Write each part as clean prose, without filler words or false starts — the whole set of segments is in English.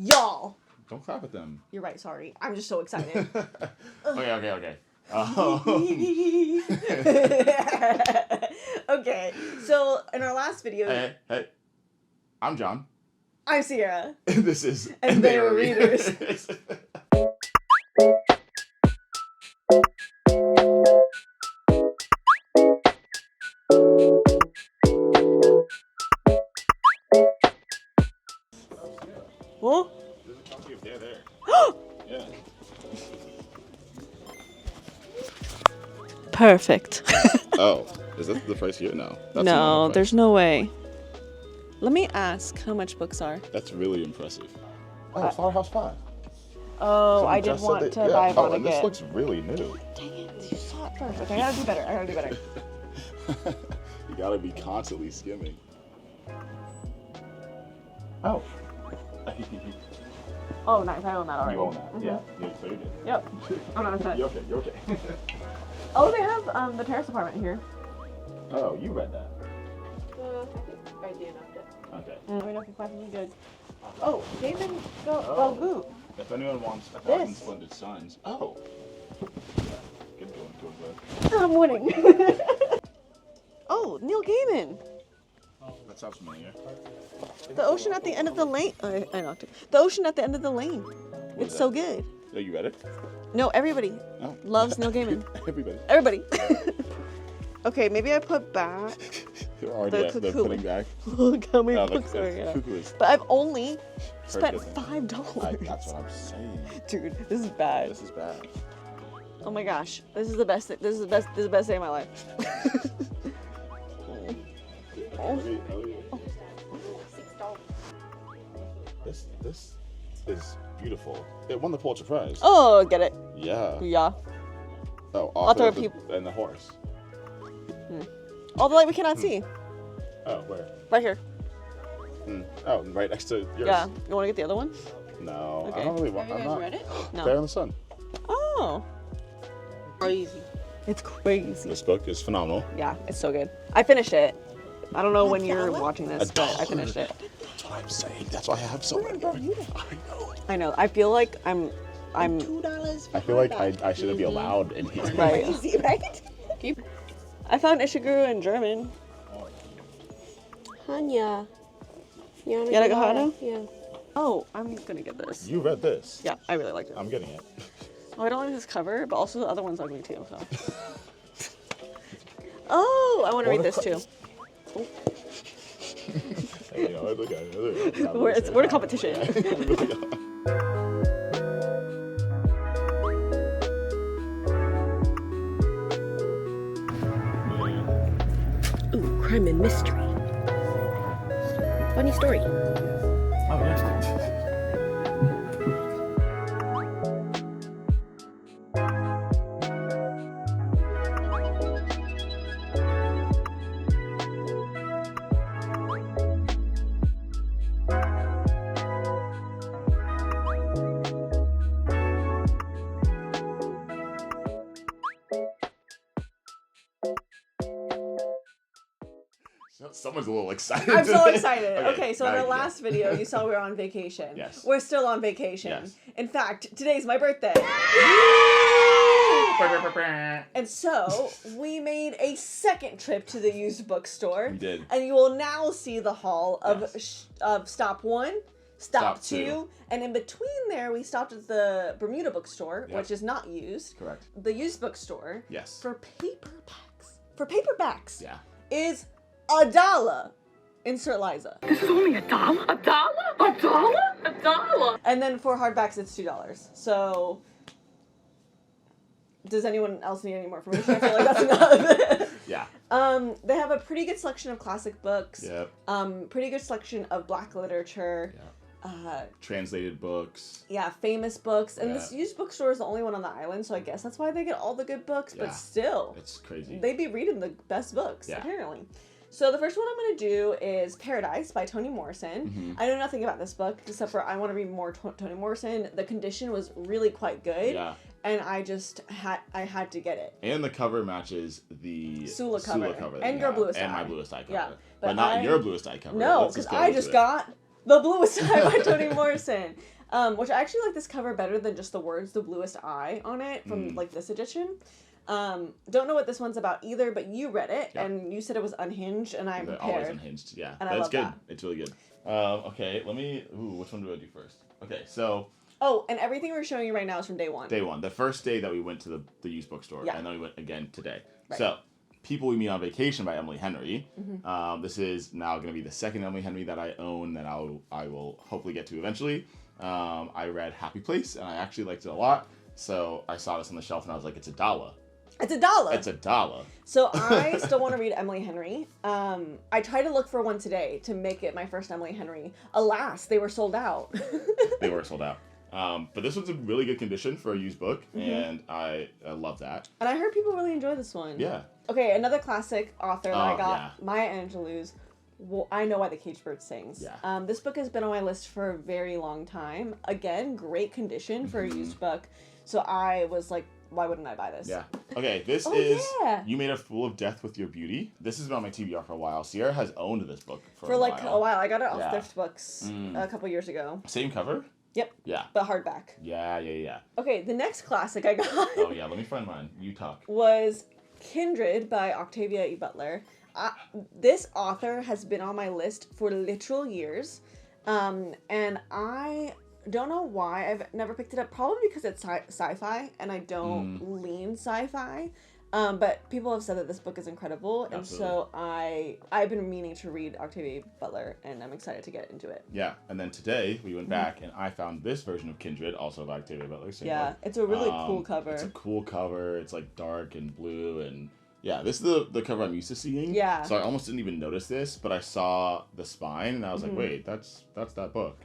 Y'all. Don't clap at them. You're right, sorry. I'm just so excited. Okay. Okay, so in our last video... Hey. I'm John. I'm Sierra. And this is... And they were readers. Huh? There's a copy of there. Yeah. Perfect. Oh, is that the price here? No. That's No, there's no way. Let me ask how much books are. That's really impressive. Oh, Slaughterhouse 5. Oh, Someone I did just said want that- to yeah. buy Oh, one and again. this looks really new. Dang it, you saw it first. Okay, I gotta do better. You gotta be constantly skimming. Oh. Oh, nice. I own that already. You own that. Yeah. You cleared it. Yep. Oh, no, it's not. You're okay. Oh, they have the terrace apartment here. Oh, you read that. I think I DNF'd it. Okay. Let me know if you find something good. Oh, David Goop. If anyone wants 1,000 This. Splendid Signs. Oh. Good going. I'm winning. Oh, Neil Gaiman. That sounds familiar. The ocean at the end of the lane. I knocked it. The ocean at the end of the lane. What It's is so that? good. Oh, you read it? No, everybody Oh. loves Neil Gaiman. Everybody. Everybody. Okay, maybe I put back. They're already The they're cuckoo. putting back. Look how many Oh, books are here. cuckoo is But I've only spent different. $5. That's what I'm saying. Dude, this is bad. This is bad. Oh my gosh, this is the best. This is the best day of my life. This is beautiful. It won the Pulitzer Prize. Oh, get it? Yeah. Yeah. Oh, Author author of and the horse. All the light we cannot see. Oh, where? Right here. Oh, right next to yours. Yeah. You want to get the other one? No, Okay. I don't really want. Have you I'm guys not. read it? No. Fair in the Sun. Oh. Crazy. It's crazy. This book is phenomenal. Yeah, it's so good. I finished it. I don't know when you're watching this, but I finished it. That's what I'm saying. That's why I have so many. I know. I know. I feel like I'm $2. I feel like I shouldn't be allowed in here. right. Crazy, right? I found Ishiguro in German. Hanya. Yanagihara? Yeah. Oh, I'm gonna get this. You read this. Yeah, I really liked it. I'm getting it. Oh, I don't like this cover, but also the other one's ugly too. So. Oh, I want to read this too. You know, it's okay. We're in a competition. Ooh, crime and mystery. Funny story. Oh, yeah. Someone's a little excited. I'm so today. excited. Okay, so in now our you can last video, you saw we were on vacation. Yes. We're still on vacation. Yes. In fact, today's my birthday. And so, we made a second trip to the used bookstore. We did. And you will now see the haul of Yes. of stop 1, stop Stop 2, two. and in between there, we stopped at the Bermuda bookstore, Yep. which is not used. Correct. The used bookstore Yes. for paperbacks. For paperbacks Yeah. is $1. Insert Liza. This is only $1? $1? $1? $1? And then for hardbacks, it's $2. So, does anyone else need any more information? I feel like that's enough. Yeah. They have a pretty good selection of classic books. Yep. Pretty good selection of Black literature. Yeah. Translated books. Yeah, famous books. And Yeah. this used bookstore is the only one on the island, so I guess that's why they get all the good books. Yeah. But still, It's crazy. they be reading the best books, Yeah. apparently. So the first one I'm going to do is Paradise by Toni Morrison. Mm-hmm. I know nothing about this book, except for I want to read more Toni Morrison. The condition was really quite good. Yeah. And I just had to get it. And the cover matches the Sula cover. that And we your have, Bluest and Eye. my Bluest Eye cover. Yeah, But but not I- your Bluest Eye cover. No, Let's because go I into just it. got The Bluest Eye by Toni Morrison. Which I actually like this cover better than just the words "The Bluest Eye" on it from like this edition. Don't know what this one's about either, but you read it and you said it was unhinged, and I'm They're prepared. always unhinged, yeah. And but I it's love good. that. It's really good. Okay, let me. Which one do I do first? Okay, so. Oh, and everything we're showing you right now is from day one. Day one, the first day that we went to the used bookstore, and then we went again today. Right. So, People We Meet on Vacation by Emily Henry. This is now going to be the second Emily Henry that I own that I will hopefully get to eventually. I read Happy Place, and I actually liked it a lot. So I saw this on the shelf, and I was like, it's $1. It's $1. It's $1. So I still want to read Emily Henry. I tried to look for one today to make it my first Emily Henry. Alas, they were sold out. They were sold out. But this one's in really good condition for a used book, and I love that. And I heard people really enjoy this one. Yeah. Okay, another classic author that I got, yeah. Maya Angelou's I Know Why the Caged Bird Sings. Yeah. This book has been on my list for a very long time. Again, great condition for a used book. So I was like, why wouldn't I buy this? Yeah. Okay, this is You Made a Fool of Death with Your Beauty. This has been on my TBR for a while. Sierra has owned this book for a like while. a while. I got it off Thrift Books a couple years ago. Same cover? Yep. Yeah. But hardback. Yeah. Okay, the next classic I got Oh, yeah, let me find mine. You talk. was Kindred by Octavia E. Butler. This author has been on my list for literal years, and I don't know why I've never picked it up. Probably because it's sci-fi, and I don't lean sci-fi. But people have said that this book is incredible, and so I've been meaning to read Octavia E. Butler, and I'm excited to get into it. Yeah, and then today we went back, and I found this version of Kindred, also by Octavia Butler. Yeah, book. it's a really cool cover. It's a cool cover. It's like dark and blue, and yeah, this is the cover I'm used to seeing. Yeah. So I almost didn't even notice this, but I saw the spine, and I was like, wait, that's that book.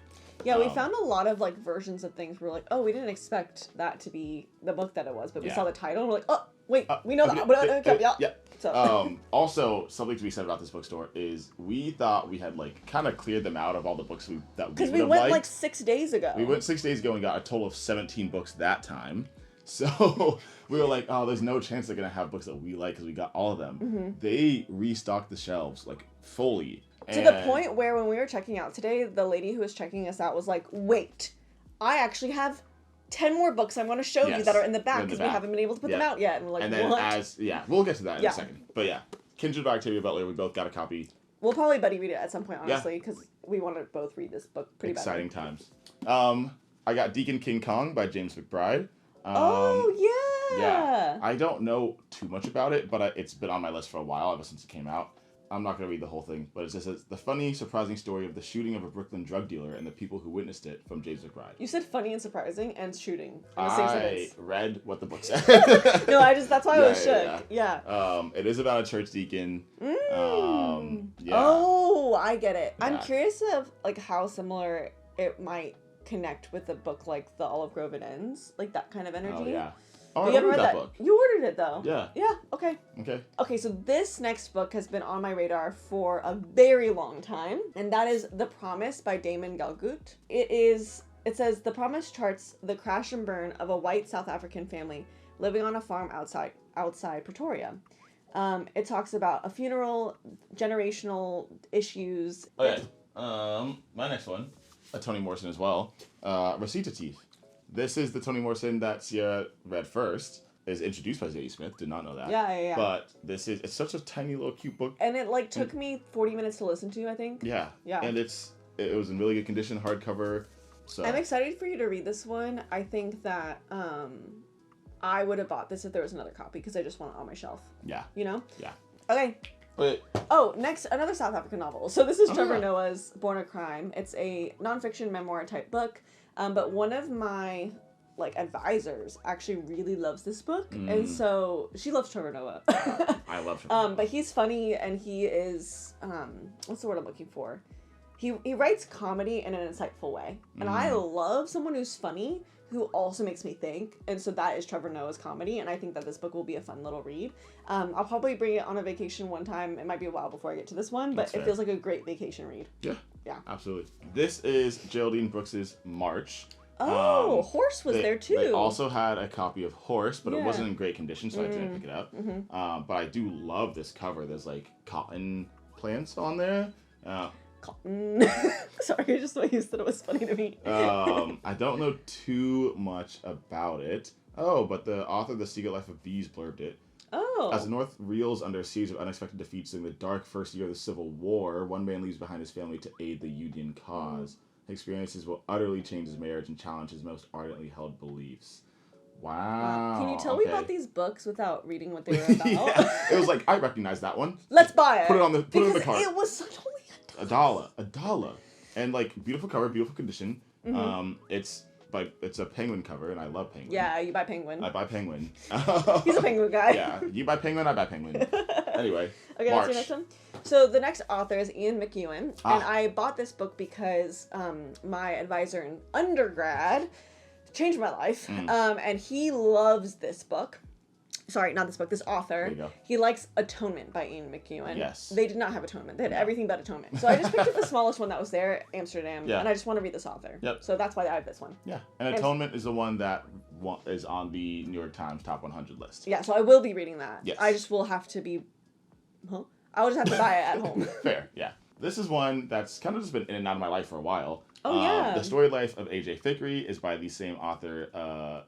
Yeah, we found a lot of like versions of things where we're like, oh, we didn't expect that to be the book that it was, but we saw the title and we're like, oh, wait, we know that. Yeah. So. Also, something to be said about this bookstore is we thought we had like kind of cleared them out of all the books that we because would we have went liked. like 6 days ago. We went 6 days ago and got a total of 17 books that time. So we were like, oh, there's no chance they're going to have books that we like because we got all of them. They restocked the shelves like fully. To the point where when we were checking out today, the lady who was checking us out was like, wait, I actually have 10 more books I want to show you that are in the back because we haven't been able to put them out yet. And we're like, and then what? We'll get to that in a second. But yeah, Kindred by Octavia Butler, we both got a copy. We'll probably buddy read it at some point, honestly, because we want to both read this book pretty badly. Exciting times. I got Deacon King Kong by James McBride. Yeah. I don't know too much about it, but it's been on my list for a while, ever since it came out. I'm not going to read the whole thing, but it just says, the funny, surprising story of the shooting of a Brooklyn drug dealer and the people who witnessed it from James McBride. You said funny and surprising and shooting in the same I sentence. read what the book said. No, that's why I was shook. Yeah. It is about a church deacon. Oh, I get it. Yeah. I'm curious of like how similar it might connect with a book like The Olive Grove It Ends, like that kind of energy. Oh, yeah. Oh, But I you haven't read read that book. You ordered it though. Yeah. Yeah. Okay. Okay. Okay. So this next book has been on my radar for a very long time, and that is The Promise by Damon Galgut. It says The Promise charts the crash and burn of a white South African family living on a farm outside Pretoria. It talks about a funeral, generational issues. Okay. My next one, a Toni Morrison as well. Rosita Teeth. This is the Toni Morrison that Sierra read first. Is introduced by Zadie Smith. Did not know that. Yeah. But it's such a tiny little cute book. And it like took me 40 minutes to listen to, I think. Yeah. And it was in really good condition, hardcover. So I'm excited for you to read this one. I think that I would have bought this if there was another copy because I just want it on my shelf. Yeah. You know? Yeah. Okay. But Next, another South African novel. So this is Trevor Noah's Born a Crime. It's a nonfiction memoir type book. But one of my advisors actually really loves this book, and so she loves Trevor Noah. I love Trevor Noah. But he's funny, and he is what's the word I'm looking for? He writes comedy in an insightful way, and I love someone who's funny who also makes me think, and so that is Trevor Noah's comedy, and I think that this book will be a fun little read. I'll probably bring it on a vacation one time. It might be a while before I get to this one, but it feels like a great vacation read. Yeah, absolutely. This is Geraldine Brooks's March. Horse was there too. They also had a copy of Horse, but it wasn't in great condition, so I didn't pick it up. But I do love this cover. There's like cotton plants on there. Sorry, just the way you said it was funny to me. I don't know too much about it. Oh, but the author of The Secret Life of Bees blurbed it. Oh. As the North reels under a series of unexpected defeats during the dark first year of the Civil War, one man leaves behind his family to aid the Union cause. Experiences will utterly change his marriage and challenge his most ardently held beliefs. Wow. Can you tell me about these books without reading what they were about? Yeah. It was like, I recognize that one. Let's buy it. Put it in the cart. It was such only $1. And like beautiful cover, beautiful condition. It's a penguin cover, and I love penguin. Yeah, you buy penguin. I buy penguin. He's a penguin guy. Yeah, you buy penguin, I buy penguin. Anyway, okay, March. that's your next one. So the next author is Ian McEwan, and I bought this book because my advisor in undergrad changed my life, and he loves this book. Sorry, not this book, this author. There you go. He likes Atonement by Ian McEwan. Yes. They did not have Atonement. They had everything but Atonement. So I just picked up the smallest one that was there, Amsterdam, and I just want to read this author. Yep. So that's why I have this one. Yeah, and Atonement is the one that is on the New York Times Top 100 list. Yeah, so I will be reading that. Yes. I just will have to be... I will just have to buy it at home. Fair, yeah. This is one that's kind of just been in and out of my life for a while. Oh, yeah. The Story Life of A.J. Thickery is by the same author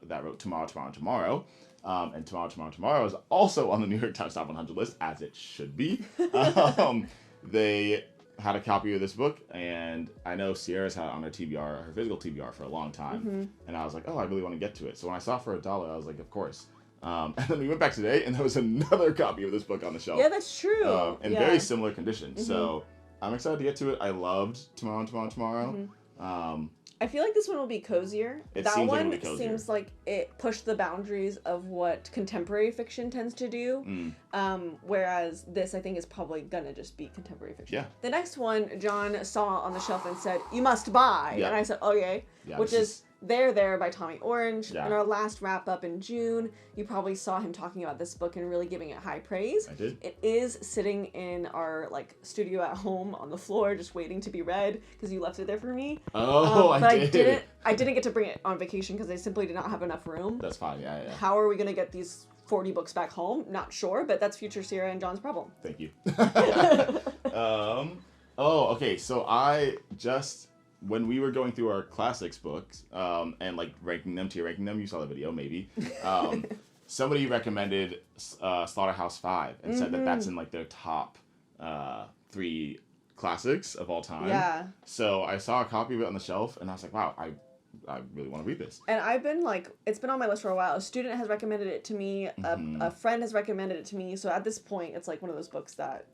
that wrote Tomorrow, Tomorrow, Tomorrow. And Tomorrow, Tomorrow, Tomorrow is also on the New York Times Top 100 list, as it should be. They had a copy of this book, and I know Sierra's had it on her TBR, her physical TBR, for a long time. And I was like, oh, I really want to get to it. So when I saw it for $1, I was like, of course. And then we went back today, and there was another copy of this book on the shelf. Yeah, that's true. In very similar condition. So I'm excited to get to it. I loved Tomorrow, Tomorrow, Tomorrow. I feel like this one will be cozier. That one seems like it pushed the boundaries of what contemporary fiction tends to do. Whereas this, I think, is probably gonna just be contemporary fiction. Yeah. The next one, John saw on the shelf and said, "You must buy," and I said, "Oh yay," which is There by Tommy Orange. Yeah. In our last wrap up in June, you probably saw him talking about this book and really giving it high praise. I did. It is sitting in our studio at home on the floor, just waiting to be read because you left it there for me. Oh, but I did. I didn't get to bring it on vacation because I simply did not have enough room. That's fine. Yeah. How are we gonna get these 40 books back home? Not sure, but that's future Sierra and John's problem. Thank you. Okay. So I just, when we were going through our classics books, and ranking them, you saw the video maybe. Somebody recommended Slaughterhouse 5 and said that that's in their top 3 classics of all time. Yeah. So I saw a copy of it on the shelf, and I was like, wow, I really want to read this. And I've been it's been on my list for a while. A student has recommended it to me. A friend has recommended it to me. So at this point, it's one of those books that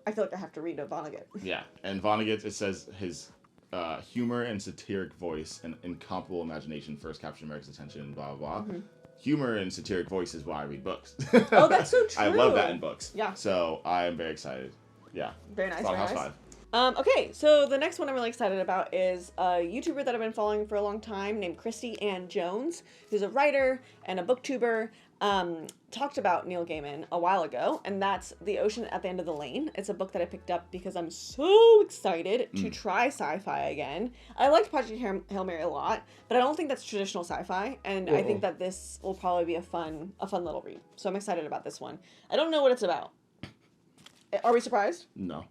I feel like I have to read of Vonnegut. Yeah, and Vonnegut, it says his humor and satiric voice and incomparable imagination first captured America's attention, blah, blah, blah. Humor and satiric voice is why I read books. Oh, that's so true. I love that in books. Yeah. So I am very excited. Yeah. Very nice. Slaughterhouse very nice. 5. Okay, so the next one I'm really excited about is a YouTuber that I've been following for a long time named Christy Ann Jones, who's a writer and a booktuber. Talked about Neil Gaiman a while ago, and that's The Ocean at the End of the Lane. It's a book that I picked up because I'm so excited to try sci-fi again. I liked Project Hail Mary a lot, but I don't think that's traditional sci-fi, and I think that this will probably be a fun little read. So I'm excited about this one. I don't know what it's about. Are we surprised? No.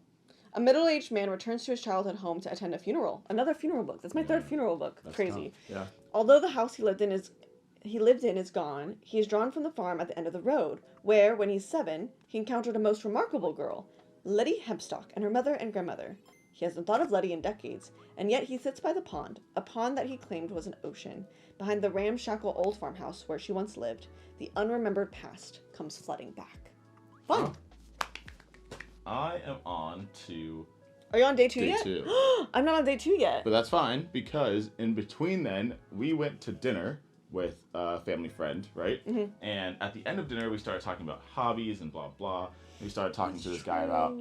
A middle-aged man returns to his childhood home to attend a funeral. Another funeral book. That's my third funeral book. That's Crazy. tough. Yeah. Although the house he lived in is gone, he is drawn from the farm at the end of the road, where, when he's 7, he encountered a most remarkable girl, Letty Hempstock, and her mother and grandmother. He hasn't thought of Letty in decades, and yet he sits by the pond, a pond that he claimed was an ocean. Behind the ramshackle old farmhouse where she once lived, the unremembered past comes flooding back. Fun! I am on to... Are you on day 2 yet? Day 2. I'm not on day 2 yet. But that's fine, because in between then, we went to dinner with a family friend, right? And at the end of dinner, we started talking about hobbies and blah, blah. We started talking to this guy about,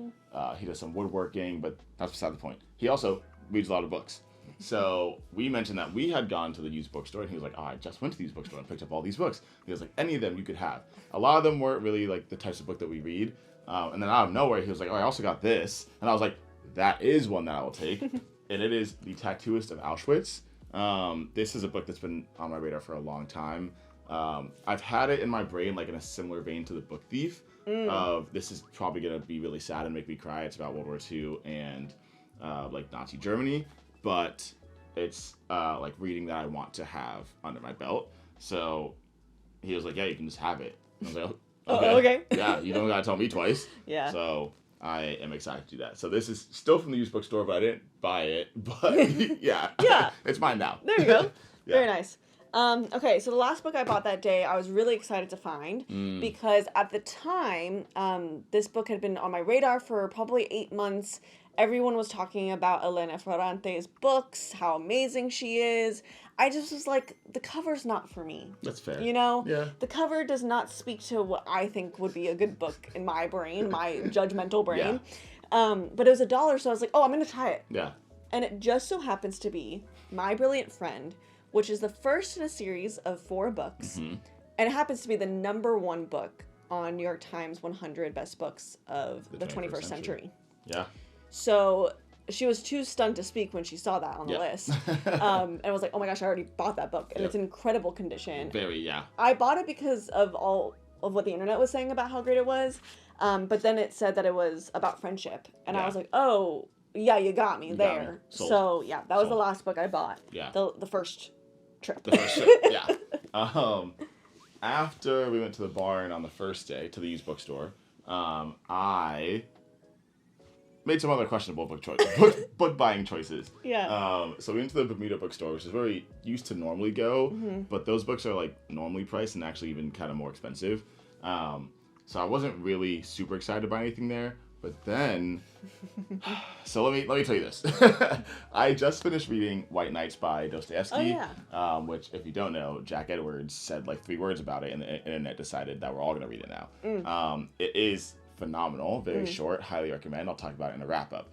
he does some woodworking, but that's beside the point. He also reads a lot of books. So we mentioned that we had gone to the used bookstore, and he was like, oh, I just went to the used bookstore and picked up all these books. He was like, any of them you could have. A lot of them weren't really the types of book that we read. And then out of nowhere, he was like, oh, I also got this. And I was like, that is one that I will take. And it is The Tattooist of Auschwitz. This is a book that's been on my radar for a long time. I've had it in my brain in a similar vein to The Book Thief. This is probably going to be really sad and make me cry. It's about World War II, and like Nazi Germany, but it's like reading that I want to have under my belt. So he was like, yeah, you can just have it. I was like, Okay. Yeah, you don't gotta tell me twice. Yeah. So I am excited to do that. So this is still from the used bookstore, but I didn't buy it. But yeah, Yeah. it's mine now. There you go. Yeah. Very nice. Okay, so the last book I bought that day, I was really excited to find because at the time, this book had been on my radar for probably 8 months. Everyone was talking about Elena Ferrante's books, how amazing she is. I just was like, the cover's not for me. That's fair. You know? Yeah. The cover does not speak to what I think would be a good book in my brain, my judgmental brain. But it was $1, so I was like, oh, I'm going to try it. Yeah. And it just so happens to be My Brilliant Friend, which is the first in a series of 4 books. Mm-hmm. And it happens to be the #1 book on New York Times 100 best books of the 21st century. Yeah. So she was too stunned to speak when she saw that on the list. And I was like, oh my gosh, I already bought that book. And it's in incredible condition. Very, yeah. I bought it because of all of what the internet was saying about how great it was. But then it said that it was about friendship. And I was like, oh, yeah, you got me there. Sold. So yeah, that was Sold. the last book I bought. Yeah. The first trip. The first trip, yeah. After we went to the barn on the first day to the used bookstore, I made some other questionable book buying choices. Yeah. So we went to the Bermuda bookstore, which is where we used to normally go, but those books are like normally priced and actually even kind of more expensive. So I wasn't really super excited to buy anything there. But then, so let me tell you this. I just finished reading White Nights by Dostoevsky, which, if you don't know, Jack Edwards said like 3 words about it, and the internet decided that we're all going to read it now. It is phenomenal, very short, highly recommend. I'll talk about it in a wrap-up.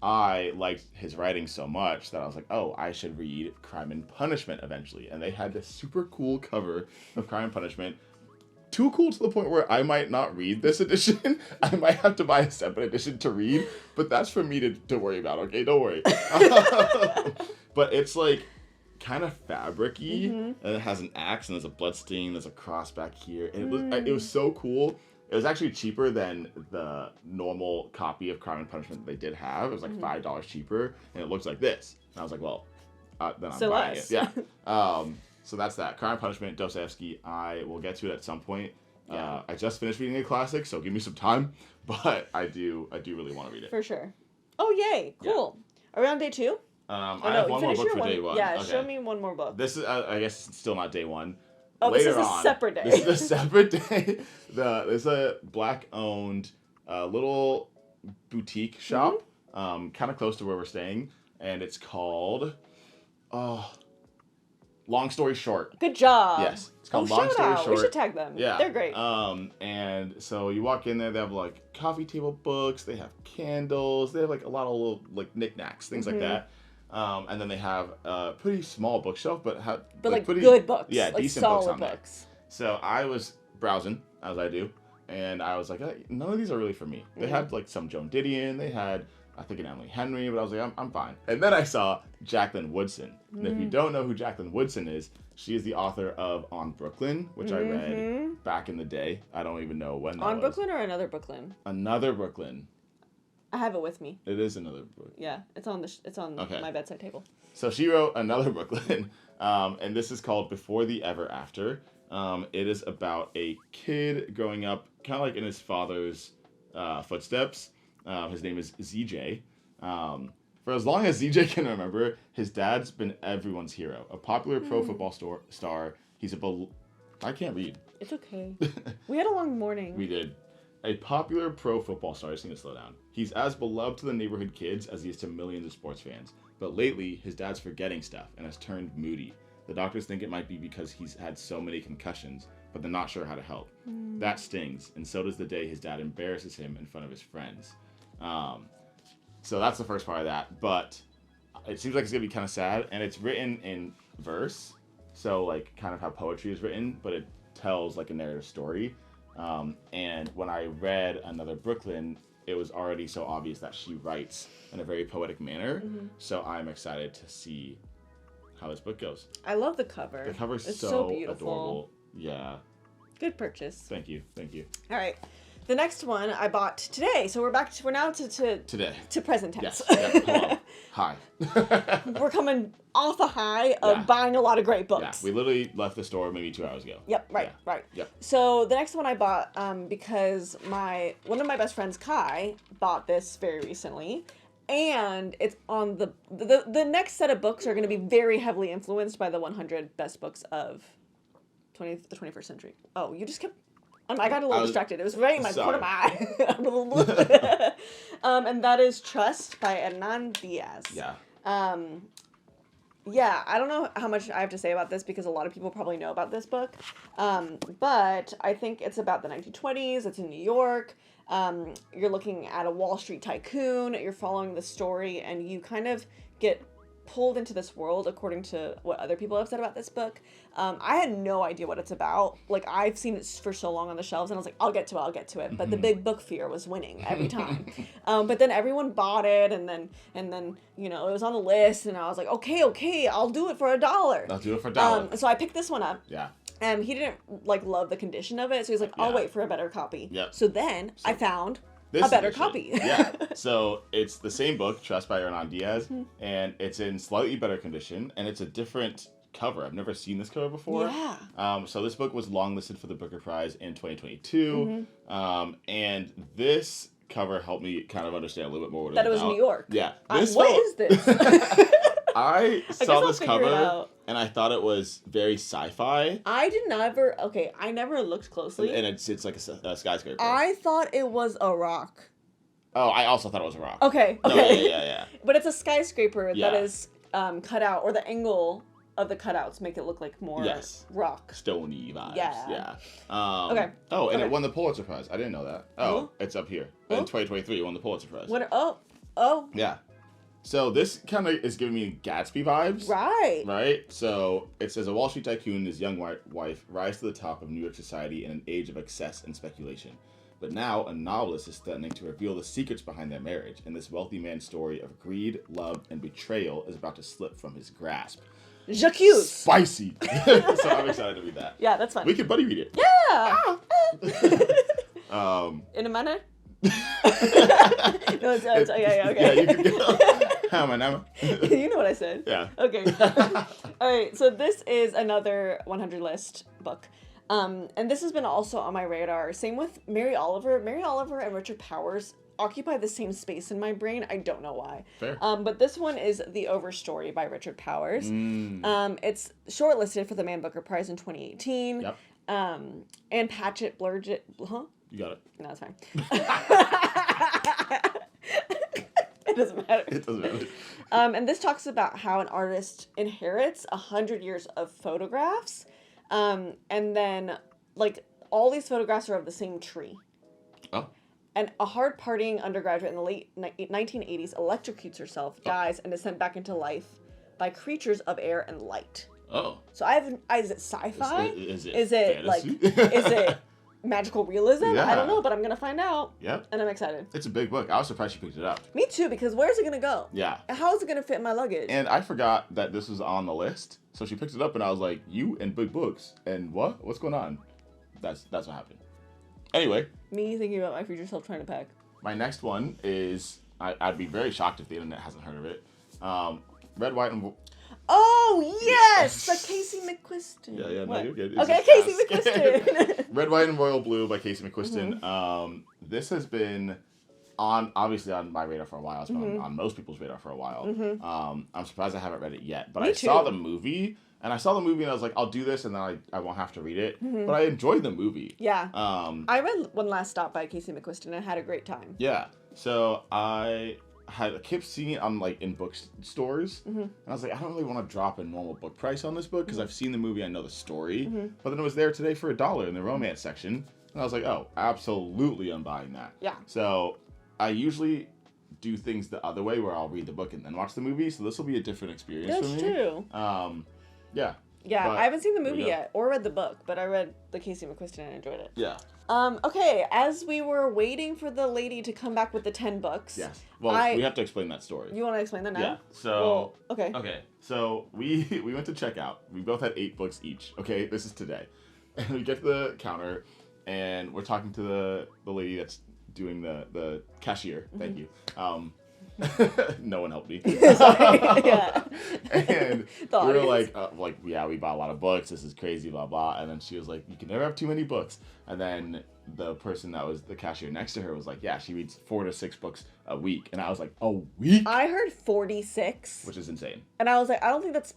I liked his writing so much that I was like, oh, I should read Crime and Punishment eventually. And they had this super cool cover of Crime and Punishment. Too cool to the point where I might not read this edition. I might have to buy a separate edition to read, but that's for me to worry about, okay? Don't worry. But it's like kind of fabric-y, and it has an axe, and there's a blood stain, there's a cross back here. And it was so cool. It was actually cheaper than the normal copy of Crime and Punishment that they did have. It was like $5 cheaper, and it looks like this. And I was like, well, then I'm buying it. Yeah. So that's that. Crime and Punishment, Dostoevsky. I will get to it at some point. I just finished reading a classic, so give me some time. But I do really want to read it. For sure. Oh, yay. Cool. Are we on day 2? I have one more book for day 1. Yeah, okay. show me one more book. This is, I guess, it's still not day 1. Oh, Later this is a separate day. This is a separate day. There's a Black-owned little boutique shop, kind of close to where we're staying, and it's called... Long Story Short. Good job. Yes. It's called Long Long Story Short. Short. We should tag them. Yeah. They're great. And so you walk in there, they have like coffee table books, they have candles, they have like a lot of little like knickknacks, things like that. And then they have a pretty small bookshelf, but like pretty good books. Yeah, like decent books solid on there. So I was browsing, as I do, and I was like, none of these are really for me. They had like some Joan Didion, they had I think an Emily Henry, but I was like, I'm fine. And then I saw Jacqueline Woodson. And if you don't know who Jacqueline Woodson is, she is the author of On Brooklyn, which I read back in the day. I don't even know when that was. On Brooklyn or Another Brooklyn? Another Brooklyn. I have it with me. It is Another Brooklyn. Yeah, it's on my bedside table. So she wrote Another Brooklyn, and this is called Before the Ever After. It is about a kid growing up kind of like in his father's footsteps. His name is ZJ. For as long as ZJ can remember, his dad's been everyone's hero. A popular pro football star. He's I can't read. It's okay. We had a long morning. We did. A popular pro football star. I just need to slow down. He's as beloved to the neighborhood kids as he is to millions of sports fans. But lately, his dad's forgetting stuff and has turned moody. The doctors think it might be because he's had so many concussions, but they're not sure how to help. That stings, and so does the day his dad embarrasses him in front of his friends. So that's the first part of that, but it seems like it's gonna be kind of sad, and it's written in verse, so like kind of how poetry is written, but it tells like a narrative story. And when I read Another Brooklyn, it was already so obvious that she writes in a very poetic manner. So I'm excited to see how this book goes. I love the cover. The cover's it's so beautiful. adorable. Yeah. Good purchase. Thank you. All right. The next one I bought today. So we're now to Today. to present tense. Yes. Yeah. Hello. Hi. We're coming off a high of buying a lot of great books. Yeah. We literally left the store maybe 2 hours ago. Yep. Right. Yeah. Right. Yep. So the next one I bought because one of my best friends, Kai, bought this very recently. And it's on the next set of books are going to be very heavily influenced by the 100 best books of the 21st century. Oh, you just kept... I got a little distracted. It was right in my corner of my eye. And that is Trust by Hernan Diaz. Yeah. Yeah, I don't know how much I have to say about this because a lot of people probably know about this book. But I think it's about the 1920s. It's in New York. You're looking at a Wall Street tycoon. You're following the story, and you kind of get pulled into this world according to what other people have said about this book. I had no idea what it's about. Like, I've seen it for so long on the shelves, and I was like, I'll get to it. But the big book fear was winning every time. But then everyone bought it, and then it was on the list, and I was like, okay, I'll do it for $1. I'll do it for $1. So I picked this one up. Yeah. And he didn't love the condition of it, so he's like, I'll wait for a better copy. Yep. So then I found a better copy. Yeah. So it's the same book, Trust by Hernan Diaz, and it's in slightly better condition, and it's a different cover. I've never seen this cover before. Yeah. So this book was longlisted for the Booker Prize in 2022, and this cover helped me kind of understand a little bit more what it was New York. Yeah. What is this? I saw this cover and I thought it was very sci-fi. I never looked closely. And it's like a skyscraper. I thought it was a rock. Oh, I also thought it was a rock. Okay. No, yeah. But it's a skyscraper that is cut out, or the angle of the cutouts make it look like more rock. Stony vibes. Yeah. Okay. Oh, and it won the Pulitzer Prize. I didn't know that. Oh, it's up here. Oh. In 2023, it won the Pulitzer Prize. Oh. Yeah. So this kind of is giving me Gatsby vibes. Right. Right? So it says a Wall Street tycoon and his young wife rise to the top of New York society in an age of excess and speculation. But now a novelist is threatening to reveal the secrets behind their marriage, and this wealthy man's story of greed, love, and betrayal is about to slip from his grasp. J'accuse. Spicy. So I'm excited to read that. Yeah, that's fun. We could buddy read it. Yeah. In a manner? Yeah, you could go. You know what I said. Yeah. Okay. All right. So this is another 100 list book. And this has been also on my radar. Same with Mary Oliver. Mary Oliver and Richard Powers occupy the same space in my brain. I don't know why. Fair. But this one is The Overstory by Richard Powers. It's shortlisted for the Man Booker Prize in 2018. Yep. And Patchett Blurgett. Huh? You got it. No, it's fine. It doesn't matter. It doesn't matter. And this talks about how an artist inherits 100 years of photographs. And then, like, all these photographs are of the same tree. Oh. And a hard partying undergraduate in the late 1980s electrocutes herself, dies, and is sent back into life by creatures of air and light. Oh. So is it sci-fi? Is it fantasy? Like, is it magical realism? Yeah. I don't know, but I'm going to find out. Yep. And I'm excited. It's a big book. I was surprised you picked it up. Me too, because where's it going to go? Yeah. How is it going to fit in my luggage? And I forgot that this was on the list. So she picked it up and I was like, you and big books. And what? What's going on? That's what happened. Anyway. Me thinking about my future self trying to pack. My next one is, I'd be very shocked if the internet hasn't heard of it. Red, White, and... Oh, yes! By Casey McQuiston. Yeah, no, you're good. Okay, Casey McQuiston. Red, White, and Royal Blue by Casey McQuiston. This has been obviously on my radar for a while. It's been on most people's radar for a while. I'm surprised I haven't read it yet. But saw the movie, and I was like, I'll do this, and then I won't have to read it. But I enjoyed the movie. Yeah. I read One Last Stop by Casey McQuiston and had a great time. Yeah. So I kept seeing it on, like, in bookstores, and I was like, I don't really want to drop a normal book price on this book because I've seen the movie, I know the story, but then it was there today for $1 in the romance section, and I was like, oh, absolutely I'm buying that. Yeah. So I usually do things the other way where I'll read the book and then watch the movie, so this will be a different experience for me. That's true. Yeah. Yeah, But I haven't seen the movie yet or read the book, but I read the Casey McQuiston and enjoyed it. Yeah. Okay, as we were waiting for the lady to come back with the 10 books. Yes. Well, we have to explain that story. You want to explain that now? Yeah. So. Well, okay. Okay. So we went to checkout. We both had 8 books each. Okay, this is today. And we get to the counter, and we're talking to the lady that's doing the cashier. Thank you. No one helped me. Yeah. And The we were audience. like, yeah, we bought a lot of books. This is crazy, blah blah. And then she was like, you can never have too many books. And then the person that was the cashier next to her was like, yeah, she reads 4 to 6 books a week. And I was like, a week? I heard 46. Which is insane. And I was like, I don't think that's...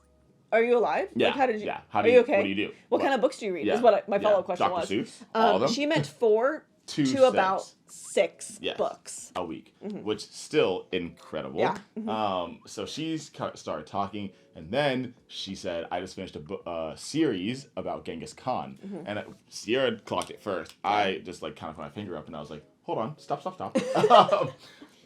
Are you alive? Yeah. Like, how did you... Yeah. Are you okay? What do you do? What kind of books do you read? Yeah. Is what my Yeah. follow-up question Dr. was. Seuss, all of them? She meant 4 to to about 6 Yes. books. A week, which still incredible. Yeah. So she started talking, and then she said, "I just finished a series about Genghis Khan," and Sierra clocked it first. I just like kind of put my finger up, and I was like, "Hold on, stop."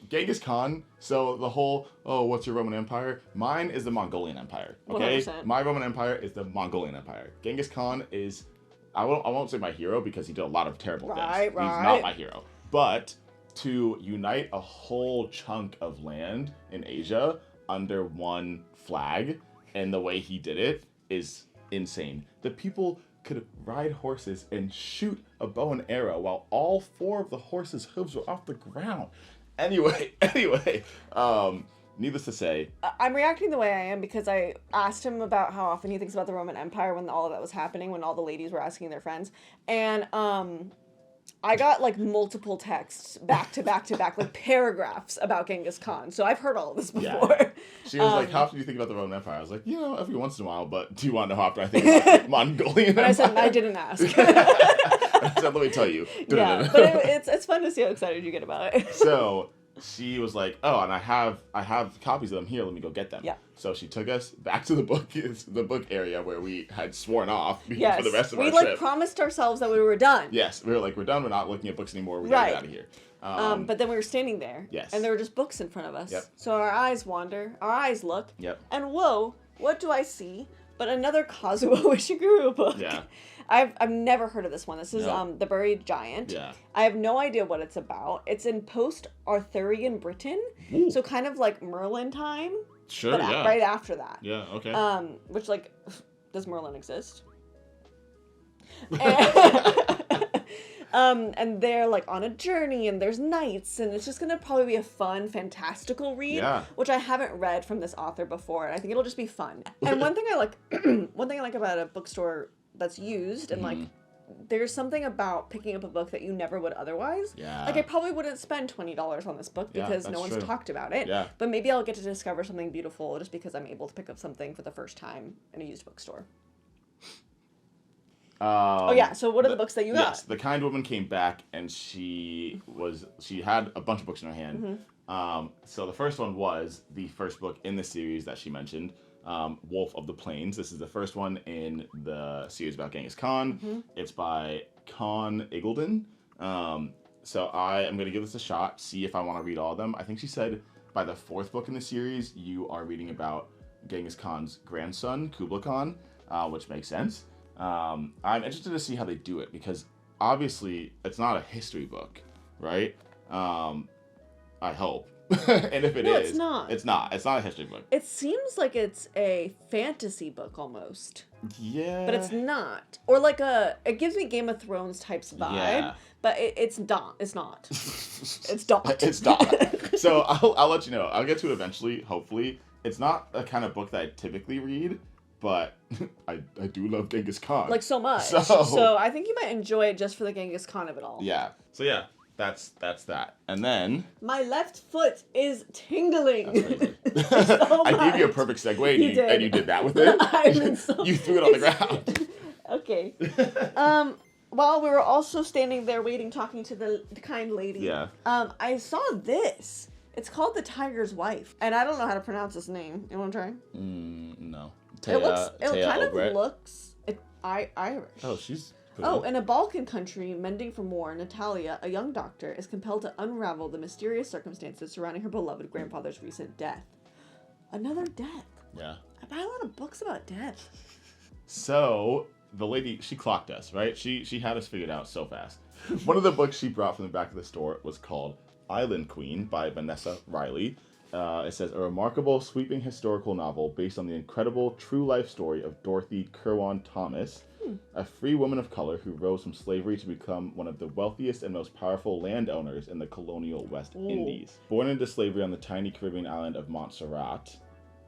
Genghis Khan. So the whole, what's your Roman Empire? Mine is the Mongolian Empire. Okay, 100%. My Roman Empire is the Mongolian Empire. Genghis Khan is. I won't say my hero because he did a lot of terrible things. Right. He's not my hero. But to unite a whole chunk of land in Asia under one flag and the way he did it is insane. The people could ride horses and shoot a bow and arrow while all 4 of the horses' hooves were off the ground. Anyway, needless to say, I'm reacting the way I am because I asked him about how often he thinks about the Roman Empire when all of that was happening, when all the ladies were asking their friends. And I got like multiple texts back to back, like paragraphs about Genghis Khan. So I've heard all of this before. Yeah. She was like, how often do you think about the Roman Empire? I was like, every once in a while, but do you want to know how often I think about the Mongolian Empire? And I said, I didn't ask. I said, let me tell you. Yeah, but it's fun to see how excited you get about it. So she was like, and I have copies of them here. Let me go get them. Yeah. So she took us back to the book area where we had sworn off for Yes. the rest of our We trip. promised ourselves that we were done. Yes, we were like, we're done. We're not looking at books anymore. We gotta get out of here. But then we were standing there. Yes. And there were just books in front of us. Yep. So our eyes wander. Our eyes look. Yep. And whoa, what do I see? But another Kazuo Ishiguro book. Yeah. I've never heard of this one. This is No. The Buried Giant. Yeah. I have no idea what it's about. It's in post-Arthurian Britain. Ooh. So kind of like Merlin time. Sure. But Yeah. right after that. Yeah. Okay. Which like, does Merlin exist? And they're like on a journey and there's knights and it's just gonna probably be a fun, fantastical read, Yeah. which I haven't read from this author before, and I think it'll just be fun. And one thing I like about a bookstore that's used and like there's something about picking up a book that you never would otherwise. Yeah. Like I probably wouldn't spend $20 on this book Yeah, because that's no one's true. talked about it. Yeah. But maybe I'll get to discover something beautiful just because I'm able to pick up something for the first time in a used bookstore. So what are the books that you got? Yes, the Kind Woman came back and she had a bunch of books in her hand. So the first one was the first book in the series that she mentioned, Wolf of the Plains. This is the first one in the series about Genghis Khan. It's by Con Iggulden. So I am going to give this a shot, see if I want to read all of them. I think she said by the 4th book in the series, you are reading about Genghis Khan's grandson, Kublai Khan, which makes sense. I'm interested to see how they do it because obviously it's not a history book, right? I hope. And if it is, it's not. It's not a history book. It seems like it's a fantasy book almost. Yeah. But it's not. Or like it gives me Game of Thrones types vibe. Yeah. But it's not. It's not. It's not. It's not. So I'll let you know. I'll get to it eventually, hopefully. It's not a kind of book that I typically read, but I do love Genghis Khan. Like so much. So I think you might enjoy it just for the Genghis Khan of it all. yeah. So yeah, that's that. And then My left foot is tingling. so I gave you a perfect segue and you did that with it. I'm so You threw it on the ground. Okay. While we were also standing there waiting, talking to the kind lady. Yeah. I saw this. It's called The Tiger's Wife, and I don't know how to pronounce his name. You want to try? No. It kind of looks Irish. Oh, she's pretty. Oh, in a Balkan country mending from war, Natalia, a young doctor, is compelled to unravel the mysterious circumstances surrounding her beloved grandfather's recent death. Another death. Yeah. I buy a lot of books about death. So the lady, she clocked us, right? She had us figured out so fast. One of the books she brought from the back of the store was called Island Queen by Vanessa Riley. It says, a remarkable, sweeping historical novel based on the incredible true life story of Dorothy Kirwan Thomas, a free woman of color who rose from slavery to become one of the wealthiest and most powerful landowners in the colonial West Indies. Born into slavery on the tiny Caribbean island of Montserrat,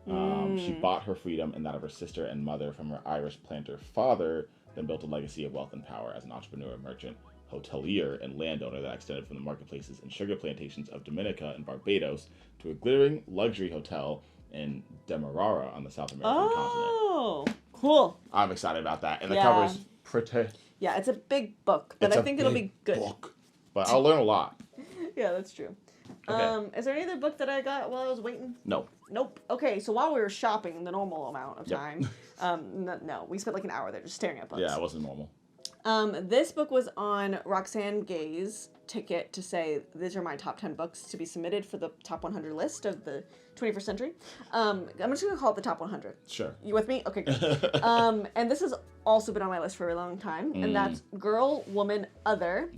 she bought her freedom and that of her sister and mother from her Irish planter father, then built a legacy of wealth and power as an entrepreneur, merchant, hotelier, and landowner that extended from the marketplaces and sugar plantations of Dominica and Barbados to a glittering luxury hotel in Demerara on the South American continent. Oh, cool. I'm excited about that. And the cover's pretty. Yeah, it's a big book, but I think it'll be good. Book. But I'll learn a lot. Yeah, that's true. Okay. Is there any other book that I got while I was waiting? No. Nope. Okay, so while we were shopping the normal amount of time, no, we spent like an hour there just staring at books. Yeah, it wasn't normal. This book was on Roxane Gay's ticket to say, these are my top 10 books to be submitted for the top 100 list of the 21st century. I'm just going to call it the top 100. Sure. You with me? Okay, good. And this has also been on my list for a long time, and that's Girl, Woman, Other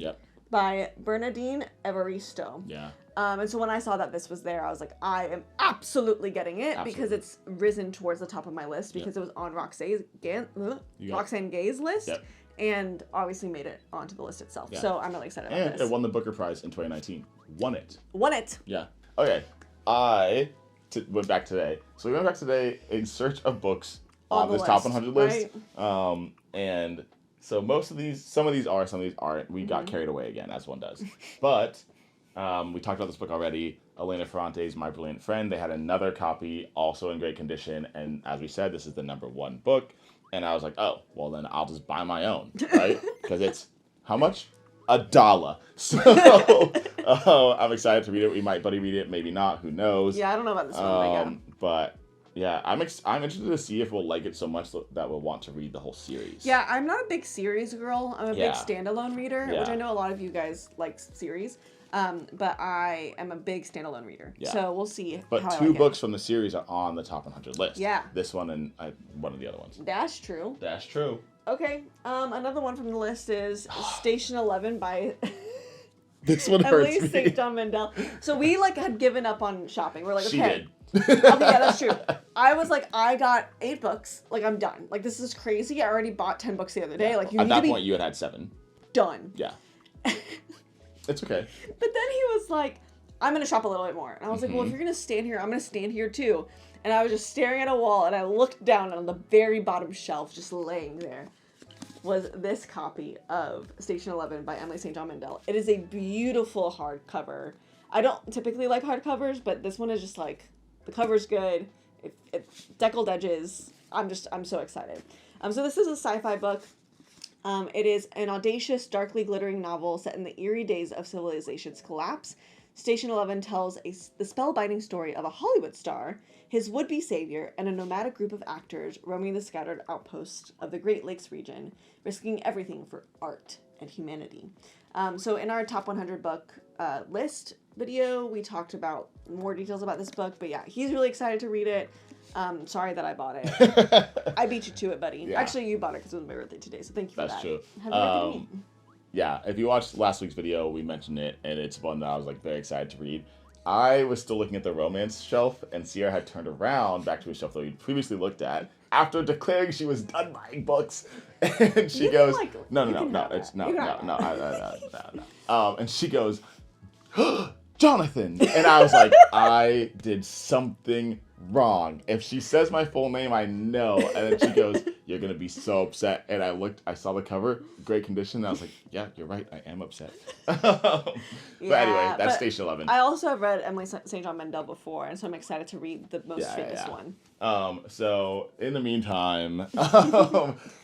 by Bernardine Evaristo. Yeah. And so when I saw that this was there, I was like, I am absolutely getting it because it's risen towards the top of my list because it was on Roxane Gay's list. Yep. And obviously made it onto the list itself. Yeah. So I'm really excited about this. And it won the Booker Prize in 2019. Won it. Yeah. Okay. I went back today. So we went back today in search of books on this top 100 list. Right. And so some of these are, some of these aren't. We got carried away again, as one does. But we talked about this book already. Elena Ferrante's My Brilliant Friend. They had another copy, also in great condition. And as we said, this is the #1 book. And I was like, oh, well, then I'll just buy my own, right? Because it's, how much? $1. So I'm excited to read it. We might buddy read it, maybe not. Who knows? Yeah, I don't know about this one. But yeah, I'm interested to see if we'll like it so much that we'll want to read the whole series. Yeah, I'm not a big series girl. I'm a big standalone reader, which I know a lot of you guys like series. But I am a big standalone reader. Yeah. So we'll see. But how 2 books from the series are on the top 100 list. Yeah. This one and one of the other ones. That's true. That's true. Okay. Another one from the list is Station 11 by this one hurts Emily me. St. John Mandel. So we had given up on shopping. We're like, okay. She did. Okay, yeah, that's true. I was like, I got 8 books. Like, I'm done. Like, this is crazy. I already bought 10 books the other day. Like, at that point, you had 7. Done. Yeah. It's okay. But then he was like, I'm going to shop a little bit more. And I was like, well, if you're going to stand here, I'm going to stand here too. And I was just staring at a wall, and I looked down, and on the very bottom shelf, just laying there, was this copy of Station 11 by Emily St. John Mandel. It is a beautiful hardcover. I don't typically like hardcovers, but this one is just like, the cover's good. It's deckled edges. I'm so excited. So this is a sci-fi book. It is an audacious, darkly glittering novel set in the eerie days of civilization's collapse. Station 11 tells the spellbinding story of a Hollywood star, his would-be savior, and a nomadic group of actors roaming the scattered outposts of the Great Lakes region, risking everything for art and humanity. So in our top 100 book list video, we talked about more details about this book, but yeah, he's really excited to read it. Sorry that I bought it. I beat you to it, buddy. Yeah. Actually, you bought it because it was my birthday today, so thank you for that. That's true. Happy birthday. Yeah, if you watched last week's video, we mentioned it, and it's one that I was very excited to read. I was still looking at the romance shelf, and Sierra had turned around back to a shelf that we'd previously looked at after declaring she was done buying books. And she goes, no. And she goes, Jonathan. And I was like, I did something wrong. If she says my full name, I know. And then she goes, you're going to be so upset. And I saw the cover, great condition. And I was like, yeah, you're right. I am upset. But anyway, that's Station 11. I also have read Emily St. John Mandel before, and so I'm excited to read the most famous one. So in the meantime,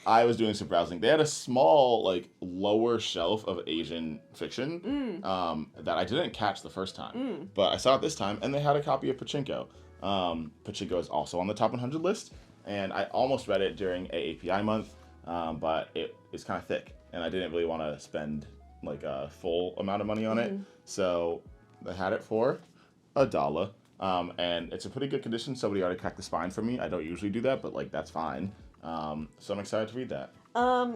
I was doing some browsing. They had a small, lower shelf of Asian fiction that I didn't catch the first time. But I saw it this time, and they had a copy of Pachinko. Pachinko is also on the top 100 list, and I almost read it during AAPI month, but it is kind of thick, and I didn't really want to spend a full amount of money on it. So they had it for $1. And it's a pretty good condition. Somebody already cracked the spine for me. I don't usually do that, but that's fine. So I'm excited to read that.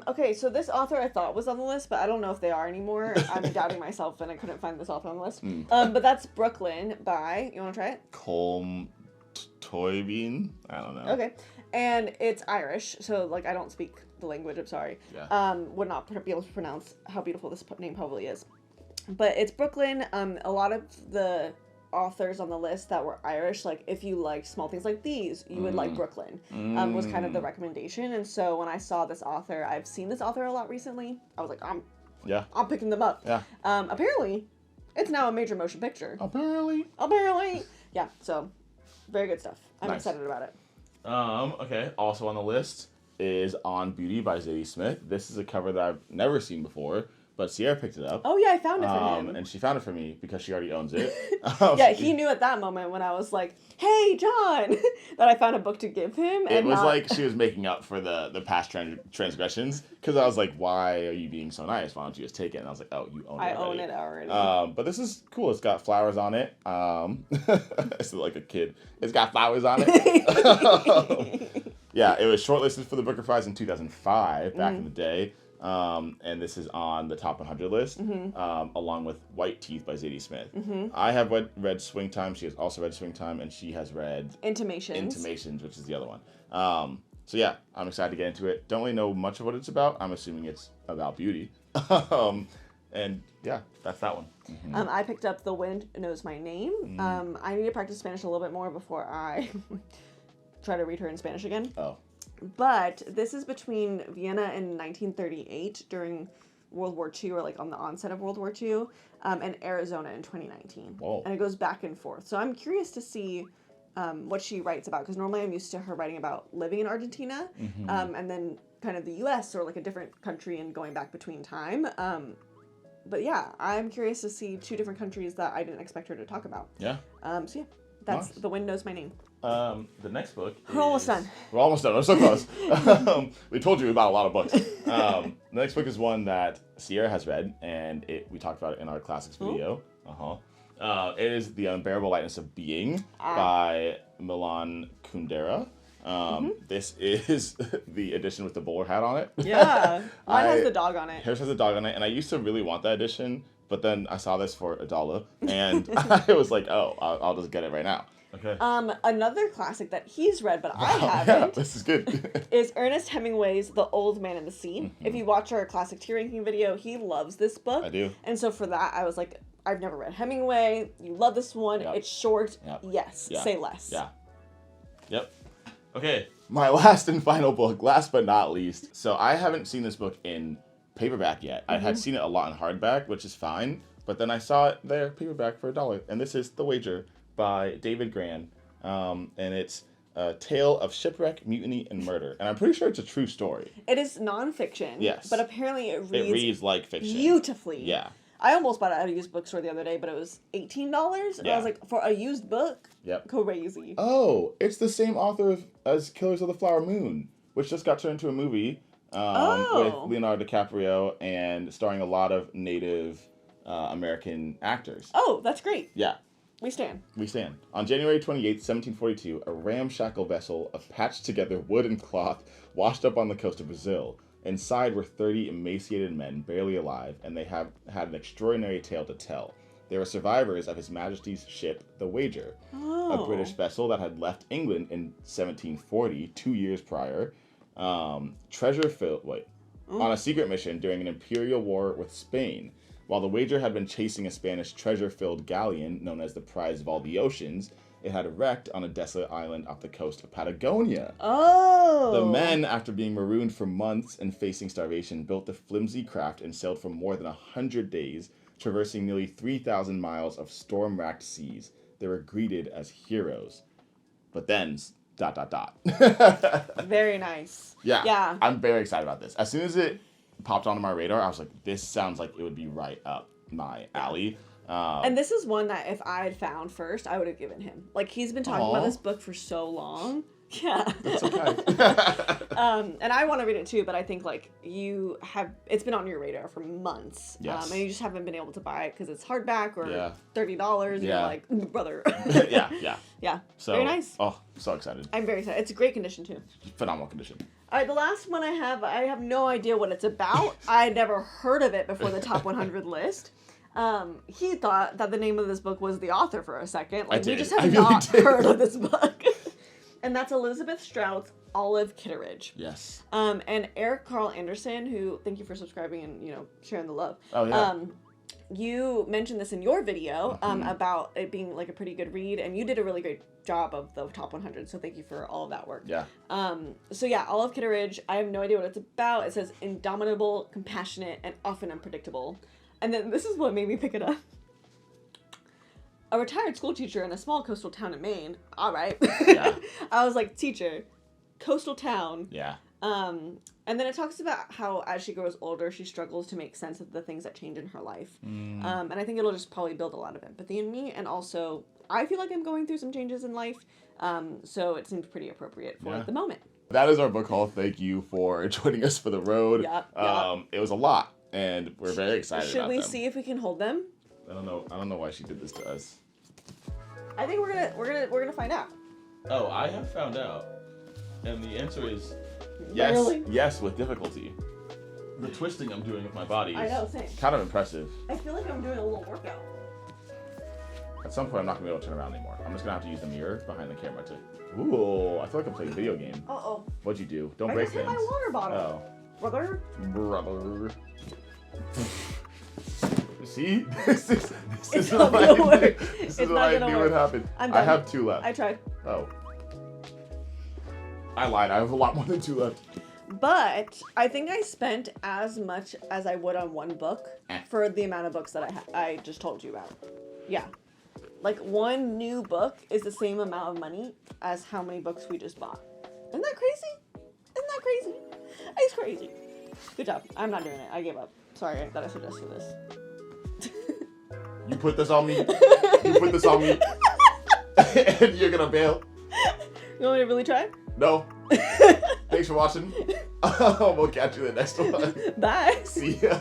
Okay, so this author I thought was on the list, but I don't know if they are anymore. I'm doubting myself, and I couldn't find this author on the list. But that's Brooklyn by, you want to try it? Colm Toybeen? I don't know. Okay. And it's Irish, so, like, I don't speak the language, I'm sorry. Yeah. Would not be able to pronounce how beautiful this name probably is. But it's Brooklyn. A lot of the authors on the list that were Irish, like, if you like small things like these, you would like Brooklyn, was kind of the recommendation. And so when I saw this author, I've seen this author a lot recently, I was like, I'm picking them up. Yeah. Apparently, it's now a major motion picture. Apparently. Yeah, so very good stuff. I'm Nice. excited about it. Okay. Also on the list is On Beauty by Zadie Smith. This is a cover that I've never seen before, but Sierra picked it up. Oh yeah, I found it for him. And she found it for me because she already owns it. Yeah, he knew at that moment when I was like, "Hey, John," that I found a book to give him. It was like she was making up for the past transgressions, because I was like, "Why are you being so nice? Why don't you just take it?" And I was like, "Oh, you own it." I own it already. But this is cool. It's got flowers on it. It's like a kid. It's got flowers on it. Yeah, it was shortlisted for the Booker Prize in 2005, back in the day. And this is on the top 100 list, along with White Teeth by Zadie Smith. I have read Swing Time. She has also read Swing Time, and she has read Intimations, which is the other one. So yeah, I'm excited to get into it. Don't really know much of what it's about. I'm assuming it's about beauty. And yeah, that's that one. I picked up The Wind Knows My Name. I need to practice Spanish a little bit more before I try to read her in Spanish again. Oh. But this is between Vienna in 1938 during World War II, or like on the onset of World War II, and Arizona in 2019. Whoa. And it goes back and forth. So I'm curious to see what she writes about, because normally I'm used to her writing about living in Argentina, and then kind of the U.S. or like a different country and going back between time. But yeah, I'm curious to see two different countries that I didn't expect her to talk about. Yeah. So yeah, that's Nice. The Wind Knows My Name. The next book We're almost done. We're almost done. We're so close. We told you about a lot of books. The next book is one that Sierra has read, and we talked about it in our classics video. It is The Unbearable Lightness of Being by Milan Kundera. This is the edition with the bowler hat on it. Yeah, mine has the dog on it. Hers has a dog on it, and I used to really want that edition, but then I saw this for $1, and I was like, oh, I'll just get it right now. Okay. Another classic that he's read, but I Yeah, haven't, this is good. is Ernest Hemingway's The Old Man and the Sea. If you watch our classic tier ranking video, he loves this book. I do. And so for that, I was like, I've never read Hemingway. You love this one. Yep. It's short. Yep. Yes. Yeah. Say less. Yeah. Yep. Okay. My last and final book, last but not least. So I haven't seen this book in paperback yet. I had seen it a lot in hardback, which is fine. But then I saw it there, paperback, for $1. And this is The Wager by David Gran. And it's a tale of shipwreck, mutiny, and murder. And I'm pretty sure it's a true story. It is nonfiction. Yes. But apparently it reads like fiction. beautifully. Yeah. I almost bought it at a used bookstore the other day, but it was $18. And I was like, for a used book? Yep. Crazy. Oh, it's the same author as Killers of the Flower Moon, which just got turned into a movie with Leonardo DiCaprio and starring a lot of Native American actors. Oh, that's great. Yeah. We stand. We stand. On January 28th, 1742, a ramshackle vessel of patched together wood and cloth washed up on the coast of Brazil. Inside were 30 emaciated men, barely alive, and they had an extraordinary tale to tell. They were survivors of His Majesty's ship, the Wager, a British vessel that had left England in 1740, 2 years prior, on a secret mission during an imperial war with Spain. While the Wager had been chasing a Spanish treasure-filled galleon known as the Prize of All the Oceans, it had wrecked on a desolate island off the coast of Patagonia. Oh! The men, after being marooned for months and facing starvation, built the flimsy craft and sailed for more than 100 days, traversing nearly 3,000 miles of storm-racked seas. They were greeted as heroes. But then... ... Very nice. Yeah. I'm very excited about this. As soon as it popped onto my radar, I was like, this sounds like it would be right up my alley. And this is one that if I had found first, I would have given him. Like, he's been talking about this book for so long Yeah. It's okay. And I want to read it too, but I think like it's been on your radar for months. Yes. And you just haven't been able to buy it because it's hardback or Yeah. $30. And Yeah. you're like, brother. Yeah. Yeah. So, very nice. Oh, so excited. I'm very excited. It's a great condition too. Phenomenal condition. All right, the last one I have no idea what it's about. I had never heard of it before the top 100 list. He thought that the name of this book was The Author for a second. Like, we just have not heard of this book. And that's Elizabeth Strout's Olive Kitteridge. Yes. And Eric Carl Anderson, who, thank you for subscribing and, sharing the love. Oh, yeah. You mentioned this in your video about it being like a pretty good read, and you did a really great job of the top 100, so thank you for all of that work. Yeah. So yeah, Olive Kitteridge, I have no idea what it's about. It says indomitable, compassionate, and often unpredictable. And then this is what made me pick it up. A retired school teacher in a small coastal town in Maine. All right. Yeah. I was like, teacher, coastal town. Yeah. And then it talks about how as she grows older, she struggles to make sense of the things that change in her life. And I think it'll just probably build a lot of empathy in me. And also, I feel like I'm going through some changes in life. So it seems pretty appropriate for the moment. That is our book haul. Thank you for joining us for the road. Yep. It was a lot, and we're very excited Should about we them. see if we can hold them? I don't know why she did this to us. I think we're gonna find out. Oh, I have found out. And the answer is yes. Really? Yes, with difficulty. The twisting I'm doing with my body I is know, same. kind of impressive. I feel like I'm doing a little workout. At some point, I'm not going to be able to turn around anymore. I'm just going to have to use the mirror behind the camera to... Ooh, I feel like I'm playing a video game. Uh-oh. What'd you do? Don't I break just hit things. my water bottle. Oh. Brother. See? This is not what gonna I work. did. This It's is what not I gonna knew work. would happen. I'm I done. have 2 left. I tried. Oh. I lied. I have a lot more than 2 left. But I think I spent as much as I would on one book for the amount of books that I just told you about. Yeah. Like, one new book is the same amount of money as how many books we just bought. Isn't that crazy? Isn't that crazy? It's crazy. Good job. I'm not doing it. I gave up. Sorry that I suggested this. You put this on me. You put this on me. And you're going to bail. You want me to really try? No. Thanks for watching. We'll catch you in the next one. Bye. See ya.